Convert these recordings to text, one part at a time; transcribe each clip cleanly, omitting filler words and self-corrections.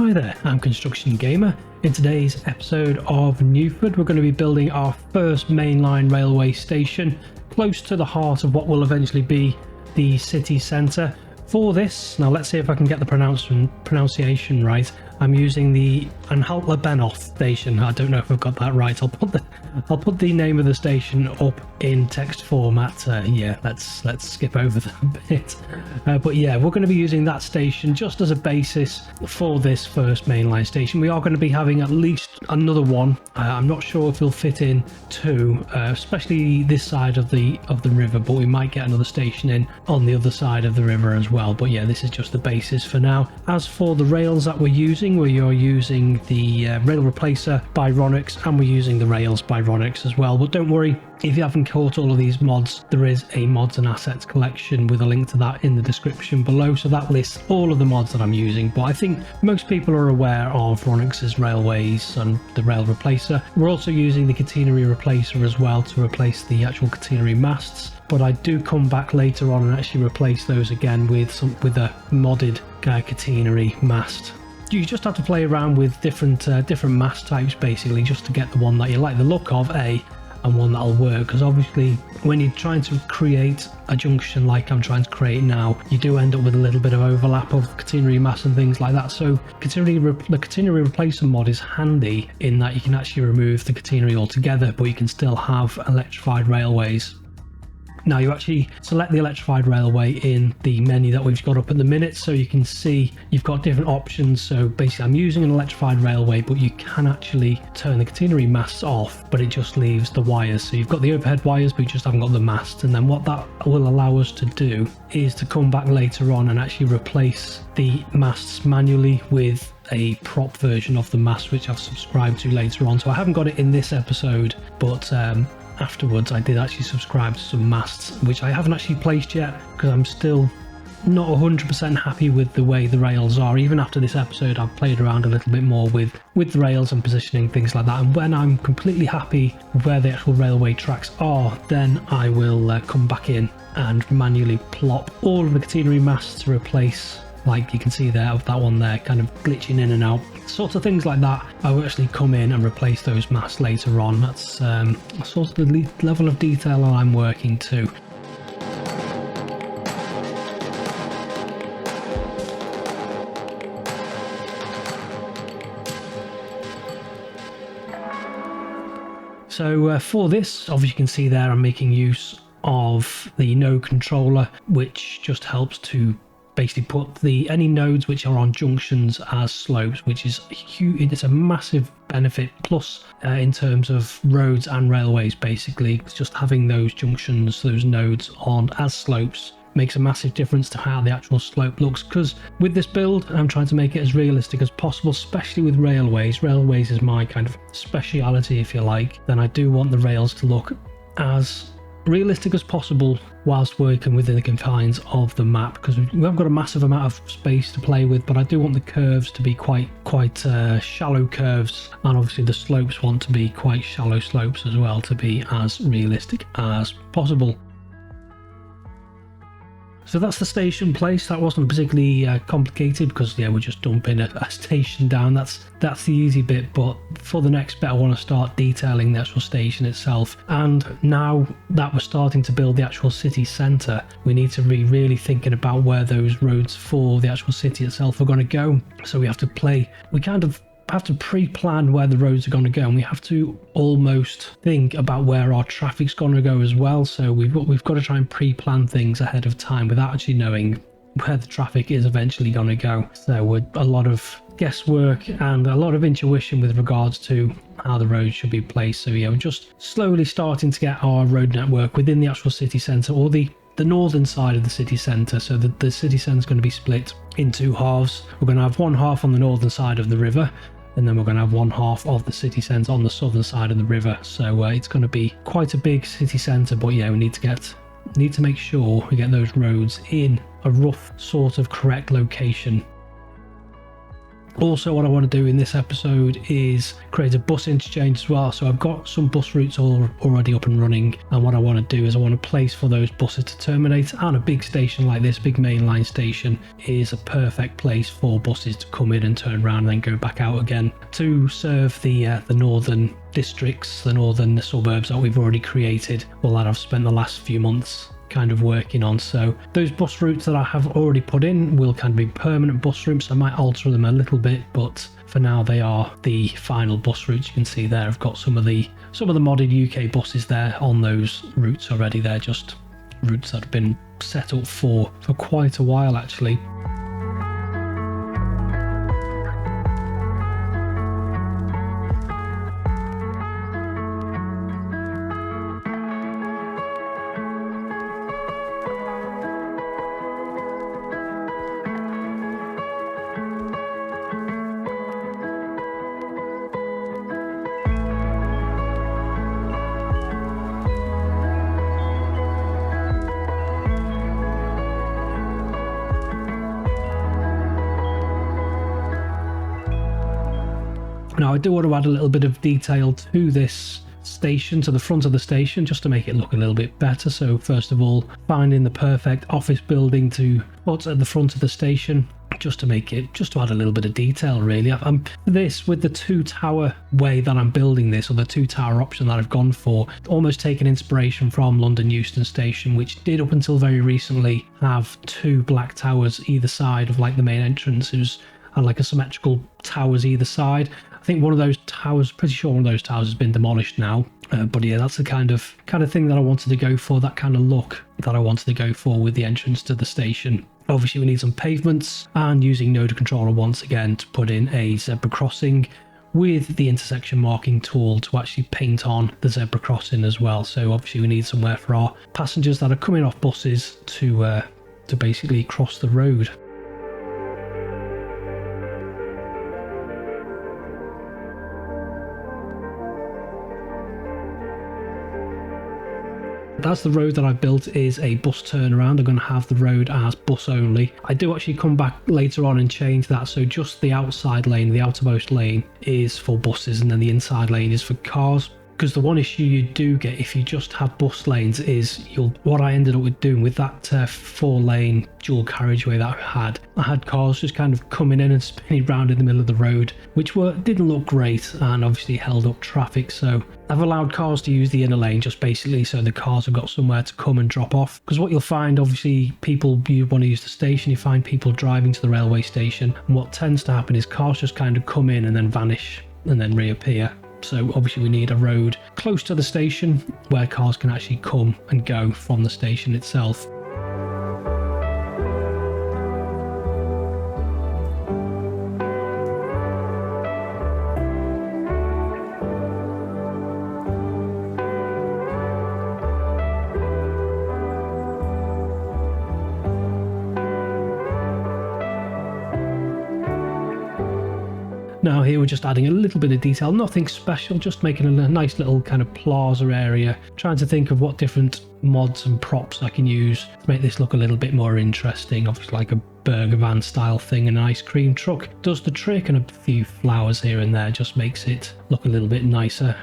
Hi there, I'm Construction Gamer. In today's episode of Newford, we're going to be building our first mainline railway station close to the heart of what will eventually be the city centre. For this, now let's see if I can get the pronunciation right. I'm using the Anhalter Benoth station. I don't know if I've got that right. I'll put the name of the station up in text format. Yeah, let's skip over that bit. But yeah, we're going to be using that station just as a basis for this first mainline station. We are going to be having at least another one. I'm not sure if we'll fit in two, especially this side of the river, but we might get another station in on the other side of the river as well. But yeah, this is just the basis for now. As for the rails that we're using, we are using the rail replacer by Ronix, and we're using the rails by Ronix as well. But don't worry, if you haven't caught all of these mods, there is a mods and assets collection with a link to that in the description below, so that lists all of the mods that I'm using. But I think most people are aware of Ronix's railways and the rail replacer. We're also using the catenary replacer as well to replace the actual catenary masts, but I do come back later on and actually replace those again with a modded catenary mast. You just have to play around with different mast types basically, just to get the one that you like the look of, and one that'll work. Because obviously when you're trying to create a junction like I'm trying to create now, you do end up with a little bit of overlap of catenary masts and things like that. So the catenary replacer mod is handy in that you can actually remove the catenary altogether, but you can still have electrified railways. Now you actually select the electrified railway in the menu that we've got up at the minute, so you can see you've got different options. So basically I'm using an electrified railway, but you can actually turn the catenary masts off, but it just leaves the wires. So you've got the overhead wires, but you just haven't got the mast. And then what that will allow us to do is to come back later on and actually replace the masts manually with a prop version of the mast, which I've subscribed to later on. So I haven't got it in this episode, but afterwards I did actually subscribe to some masts which I haven't actually placed yet, because I'm still not 100% happy with the way the rails are. Even after this episode I've played around a little bit more with the rails and positioning, things like that, and when I'm completely happy where the actual railway tracks are, then I will come back in and manually plop all of the catenary masts to replace, like you can see there, of that one there kind of glitching in and out, sort of things like that. I will actually come in and replace those masts later on. That's sort of the level of detail I'm working to. So for this, obviously you can see there I'm making use of the node controller, which just helps to basically put any nodes which are on junctions as slopes, which is huge. It's a massive benefit plus in terms of roads and railways. Basically, it's just having those junctions, those nodes on as slopes, makes a massive difference to how the actual slope looks. Because with this build I'm trying to make it as realistic as possible, especially with railways. Railways is my kind of speciality, if you like. Then I do want the rails to look as realistic as possible whilst working within the confines of the map, because we haven't got a massive amount of space to play with, but I do want the curves to be quite shallow curves, and obviously the slopes want to be quite shallow slopes as well, to be as realistic as possible. So that's the station place. That wasn't particularly complicated, because yeah, we're just dumping a station down. That's the easy bit, but for the next bit I want to start detailing the actual station itself. And now that we're starting to build the actual city centre, we need to be really thinking about where those roads for the actual city itself are going to go. So we kind of have to pre-plan where the roads are going to go, and we have to almost think about where our traffic's going to go as well. So we've got to try and pre-plan things ahead of time without actually knowing where the traffic is eventually going to go. So with a lot of guesswork and a lot of intuition with regards to how the roads should be placed. So yeah, we're just slowly starting to get our road network within the actual city centre, or the northern side of the city centre. So the city centre is going to be split in two halves. We're going to have one half on the northern side of the river, and then we're going to have one half of the city centre on the southern side of the river. So it's going to be quite a big city centre, but yeah, we need to make sure we get those roads in a rough sort of correct location. Also, what I want to do in this episode is create a bus interchange as well. So I've got some bus routes already up and running, and what I want to do is I want a place for those buses to terminate, and a big station like this, big mainline station, is a perfect place for buses to come in and turn around and then go back out again to serve the northern districts, the suburbs that we've already created, well, that I've spent the last few months kind of working on. So those bus routes that I have already put in will kind of be permanent bus routes. I might alter them a little bit, but for now they are the final bus routes. You can see there I've got some of the modded UK buses there on those routes already. They're just routes that have been set up for quite a while actually. Now I do want to add a little bit of detail to this station, to the front of the station, just to make it look a little bit better. So first of all, finding the perfect office building to put at the front of the station, just to add a little bit of detail really. This, with the 2-tower way that I'm building this, or the 2-tower option that I've gone for, almost taken inspiration from London Euston Station, which did up until very recently have 2 black towers either side of like the main entrance. It was like a symmetrical towers either side. I think one of those towers, pretty sure one of those towers has been demolished now. But yeah, that's the kind of thing that I wanted to go for, that kind of look that I wanted to go for with the entrance to the station. Obviously we need some pavements, and using Node Controller once again to put in a zebra crossing with the intersection marking tool to actually paint on the zebra crossing as well. So obviously we need somewhere for our passengers that are coming off buses to basically cross the road. That's the road that I built, is a bus turnaround. I'm going to have the road as bus only. I do actually come back later on and change that, so just the outside lane, the outermost lane, is for buses, and then the inside lane is for cars. Because the one issue you do get if you just have bus lanes is what I ended up with doing with that 4-lane dual carriageway that I had cars just kind of coming in and spinning round in the middle of the road, which didn't look great and obviously held up traffic. So I've allowed cars to use the inner lane just basically so the cars have got somewhere to come and drop off. Because what you'll find, obviously, you want to use the station, you find people driving to the railway station, and what tends to happen is cars just kind of come in and then vanish and then reappear. So obviously we need a road close to the station where cars can actually come and go from the station itself. Now here we're just adding a little bit of detail, nothing special, just making a nice little kind of plaza area, trying to think of what different mods and props I can use to make this look a little bit more interesting. Obviously like a burger van style thing, and an ice cream truck does the trick, and a few flowers here and there just makes it look a little bit nicer,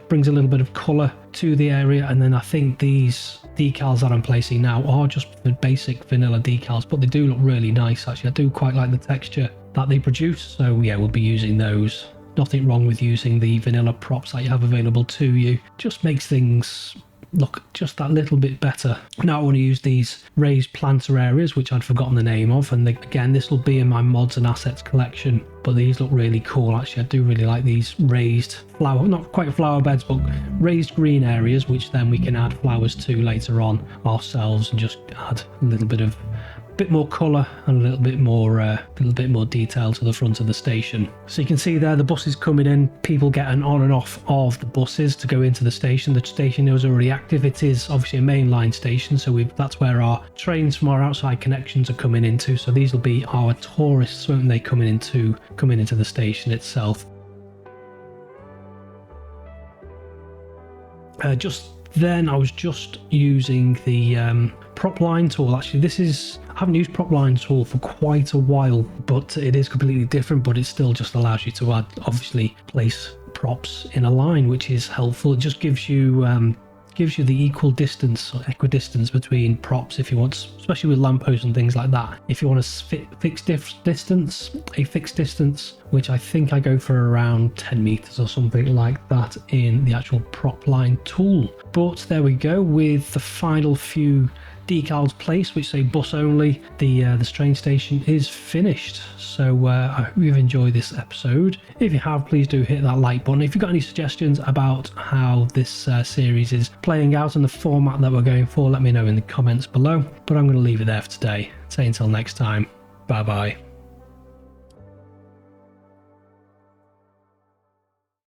brings a little bit of colour to the area. And then I think these decals that I'm placing now are just the basic vanilla decals, but they do look really nice actually. I do quite like the texture that they produce, so yeah, we'll be using those. Nothing wrong with using the vanilla props that you have available to you, just makes things look just that little bit better. Now I want to use these raised planter areas, which I'd forgotten the name of, and again this will be in my mods and assets collection, but these look really cool actually. I do really like these raised not quite flower beds, but raised green areas, which then we can add flowers to later on ourselves and just add a little bit more colour and a little bit more detail to the front of the station. So you can see there the buses coming in, people getting on and off of the buses to go into the station. The station is already active. It is obviously a mainline station, so that's where our trains from our outside connections are coming into. So these will be our tourists when they coming into the station itself. Just Then I was just using the prop line tool. Actually, I haven't used prop line tool for quite a while, but it is completely different, but it still just allows you to obviously place props in a line, which is helpful. It just gives you the equal distance or equidistance between props if you want, especially with lampposts and things like that. If you want a fixed distance, which I think I go for around 10 meters or something like that in the actual prop line tool. But there we go, with the final few decals placed which say bus only, the train station is finished. So I hope you've enjoyed this episode. If you have, please do hit that like button. If you've got any suggestions about how this series is playing out and the format that we're going for, let me know in the comments below. But I'm going to leave it there for today. Say until next time, bye bye.